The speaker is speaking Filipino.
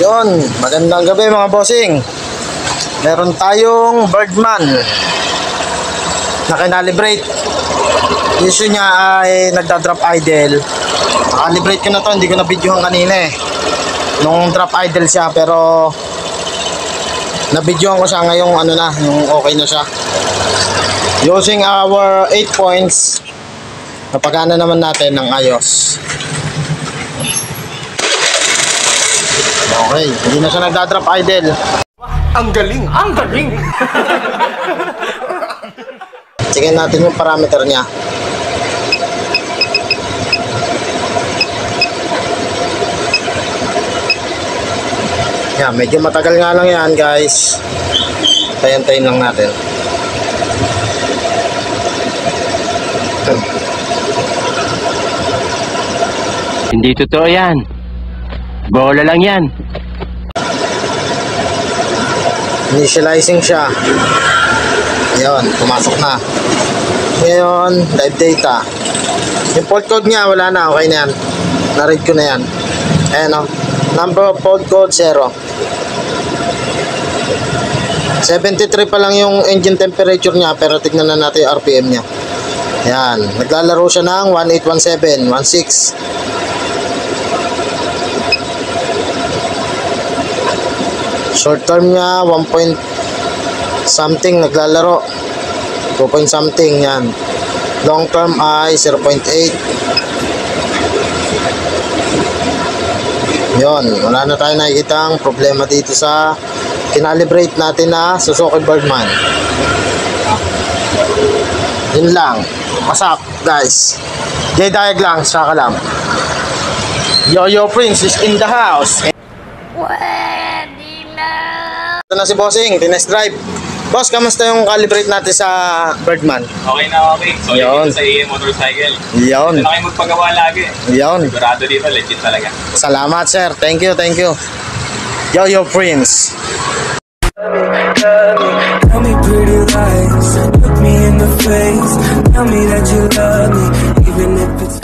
Yun, magandang gabi mga bossing. Meron tayong Birdman na kinalibrate. Issue niya ay nagda-drop idle. Nakalibrate ko na to, hindi ko na videohan kanina nung drop idle siya, pero na-videohan ko siya ngayong ano na, yung okay na siya. Using our 8 points, napagana naman natin ng ayos. Okay, hindi na siya nagda-drop idle. Ang galing! Ang galing! Tingnan natin yung parameter niya. Yan, medyo matagal nga lang yan guys. Tayin-tayin lang natin. Hindi totoo yan. Bola lang yan. Initializing siya. Yun, pumasok na. Ngayon, live data. Yung port code niya, wala na. Okay na yan. Na-read ko na yan. Ayan o. Number of port code 0. 73 pa lang yung engine temperature niya, pero tignan na natin yung RPM niya. Yan. Naglalaro siya ng 1817, 16. Short term niya 1 point something naglalaro, 2 point something yan. Long term ay 0.8. Yon, wala na tayo nakikitang problema dito sa kinalibrate natin na Suzuki Birdman. Yun lang. What's up guys? J-Diag lang, saka lang. Yo Prince is in the house. Ito na si Bossing, tinest drive. Boss, kamusta yung calibrate natin sa Birdman? Okay na okay. So, yun sa AM Motorcycle. Yun. Ito na kayo magpagawa lagi. Yun. Sigurado dito, legit talaga. Salamat sir, thank you, thank you. Yo Prince. Tell me pretty lies, look me in the face, tell me that you love me, even if it's